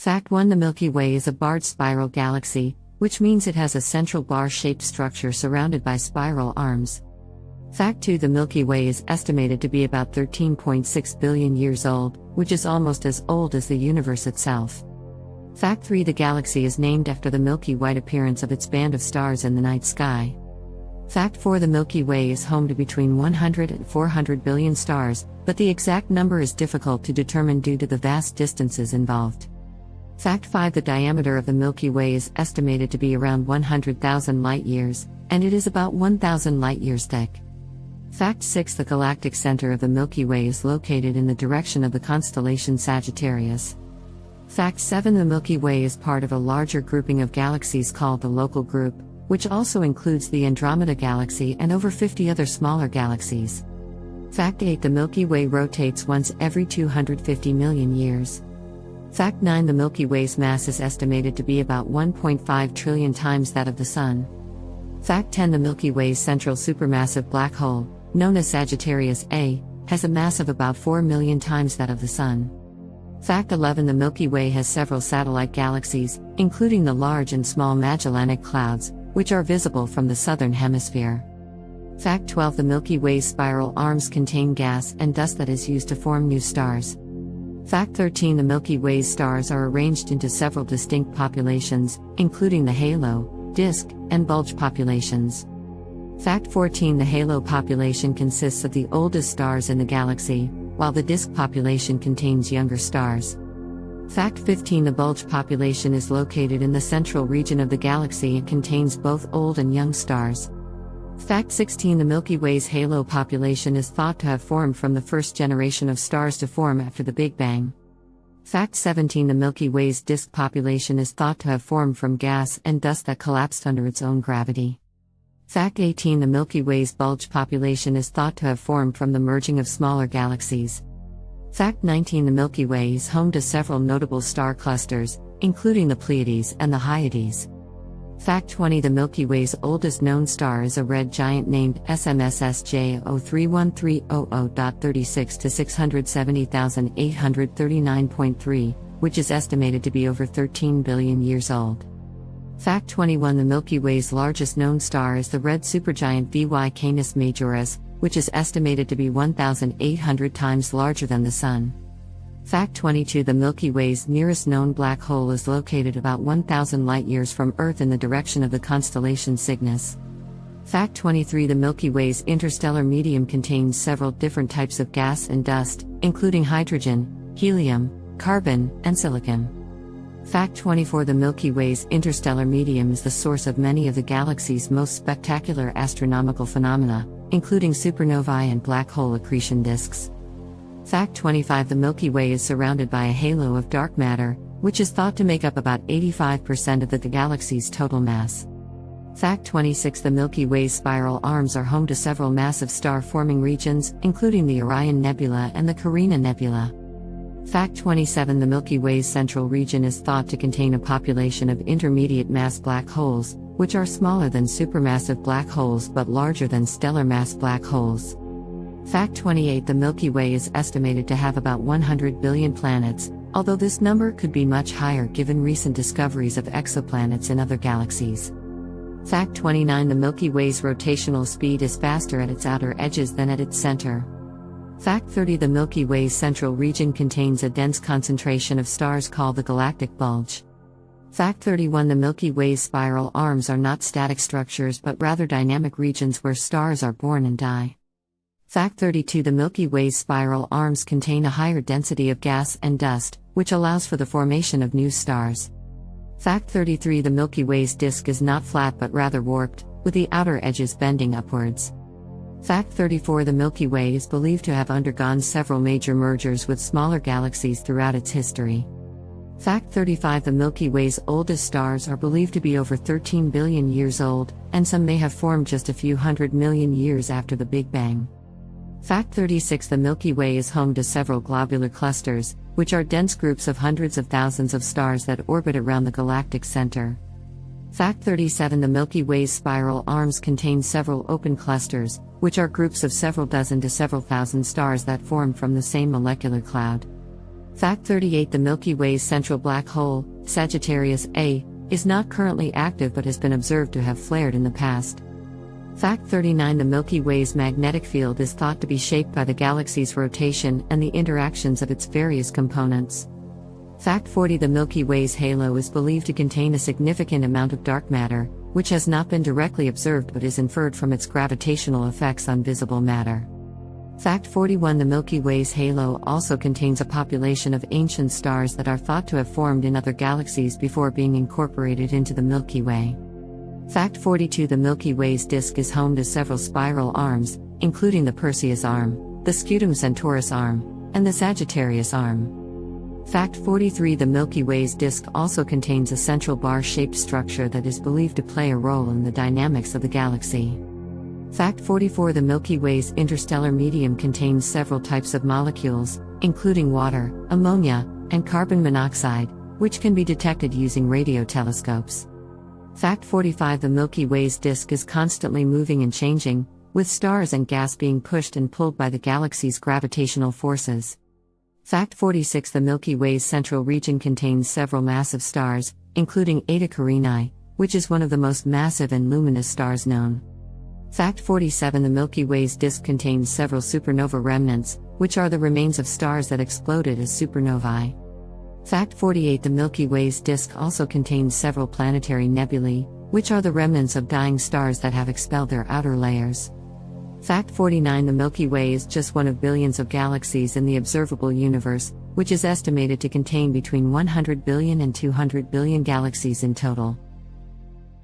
Fact 1: The Milky Way is a barred spiral galaxy, which means it has a central bar-shaped structure surrounded by spiral arms. Fact 2: The Milky Way is estimated to be about 13.6 billion years old, which is almost as old as the universe itself. Fact 3: The galaxy is named after the milky white appearance of its band of stars in the night sky. Fact 4: The Milky Way is home to between 100 and 400 billion stars, but the exact number is difficult to determine due to the vast distances involved. Fact 5: The diameter of the Milky Way is estimated to be around 100,000 light-years, and it is about 1,000 light-years thick. Fact 6: The galactic center of the Milky Way is located in the direction of the constellation Sagittarius. Fact 7: The Milky Way is part of a larger grouping of galaxies called the Local Group, which also includes the Andromeda Galaxy and over 50 other smaller galaxies. Fact 8: The Milky Way rotates once every 250 million years. Fact 9: The Milky Way's mass is estimated to be about 1.5 trillion times that of the Sun. Fact 10: The Milky Way's central supermassive black hole, known as Sagittarius A, has a mass of about 4 million times that of the Sun. Fact 11: The Milky Way has several satellite galaxies, including the large and small Magellanic Clouds, which are visible from the southern hemisphere. Fact 12: The Milky Way's spiral arms contain gas and dust that is used to form new stars. Fact 13: The Milky Way's stars are arranged into several distinct populations, including the halo, disk, and bulge populations. Fact 14: The halo population consists of the oldest stars in the galaxy, while the disk population contains younger stars. Fact 15: The bulge population is located in the central region of the galaxy and contains both old and young stars. Fact 16: The Milky Way's halo population is thought to have formed from the first generation of stars to form after the Big Bang. Fact 17: The Milky Way's disk population is thought to have formed from gas and dust that collapsed under its own gravity. Fact 18: The Milky Way's bulge population is thought to have formed from the merging of smaller galaxies. Fact 19: The Milky Way is home to several notable star clusters, including the Pleiades and the Hyades. Fact 20: The Milky Way's oldest known star is a red giant named SMSSJ 031300.36 to 670,839.3, which is estimated to be over 13 billion years old. Fact 21: The Milky Way's largest known star is the red supergiant VY Canis Majoris, which is estimated to be 1,800 times larger than the Sun. Fact 22: The Milky Way's nearest known black hole is located about 1,000 light-years from Earth in the direction of the constellation Cygnus. Fact 23: The Milky Way's interstellar medium contains several different types of gas and dust, including hydrogen, helium, carbon, and silicon. Fact 24: The Milky Way's interstellar medium is the source of many of the galaxy's most spectacular astronomical phenomena, including supernovae and black hole accretion disks. Fact 25: The Milky Way is surrounded by a halo of dark matter, which is thought to make up about 85% of the galaxy's total mass. Fact 26: The Milky Way's spiral arms are home to several massive star-forming regions, including the Orion Nebula and the Carina Nebula. Fact 27: The Milky Way's central region is thought to contain a population of intermediate mass black holes, which are smaller than supermassive black holes but larger than stellar mass black holes. Fact 28: The Milky Way is estimated to have about 100 billion planets, although this number could be much higher given recent discoveries of exoplanets in other galaxies. Fact 29: The Milky Way's rotational speed is faster at its outer edges than at its center. Fact 30: The Milky Way's central region contains a dense concentration of stars called the galactic bulge. Fact 31: The Milky Way's spiral arms are not static structures but rather dynamic regions where stars are born and die. Fact 32: The Milky Way's spiral arms contain a higher density of gas and dust, which allows for the formation of new stars. Fact 33: The Milky Way's disk is not flat but rather warped, with the outer edges bending upwards. Fact 34: The Milky Way is believed to have undergone several major mergers with smaller galaxies throughout its history. Fact 35: The Milky Way's oldest stars are believed to be over 13 billion years old, and some may have formed just a few hundred million years after the Big Bang. Fact 36: The Milky Way is home to several globular clusters, which are dense groups of hundreds of thousands of stars that orbit around the galactic center. Fact 37: The Milky Way's spiral arms contain several open clusters, which are groups of several dozen to several thousand stars that form from the same molecular cloud. Fact 38 The Milky Way's central black hole, Sagittarius A, is not currently active but has been observed to have flared in the past. Fact 39 The Milky Way's magnetic field is thought to be shaped by the galaxy's rotation and the interactions of its various components. Fact 40 The Milky Way's halo is believed to contain a significant amount of dark matter, which has not been directly observed but is inferred from its gravitational effects on visible matter. Fact 41 The Milky Way's halo also contains a population of ancient stars that are thought to have formed in other galaxies before being incorporated into the Milky Way. Fact 42 The Milky Way's disk is home to several spiral arms, including the Perseus arm, the Scutum Centaurus arm, and the Sagittarius arm. Fact 43 The Milky Way's disk also contains a central bar-shaped structure that is believed to play a role in the dynamics of the galaxy. Fact 44 The Milky Way's interstellar medium contains several types of molecules, including water, ammonia, and carbon monoxide, which can be detected using radio telescopes. Fact 45 The Milky Way's disk is constantly moving and changing, with stars and gas being pushed and pulled by the galaxy's gravitational forces. Fact 46 The Milky Way's central region contains several massive stars, including Eta Carinae, which is one of the most massive and luminous stars known. Fact 47 The Milky Way's disk contains several supernova remnants, which are the remains of stars that exploded as supernovae. Fact 48 The Milky Way's disk also contains several planetary nebulae, which are the remnants of dying stars that have expelled their outer layers. Fact 49 The Milky Way is just one of billions of galaxies in the observable universe, which is estimated to contain between 100 billion and 200 billion galaxies in total.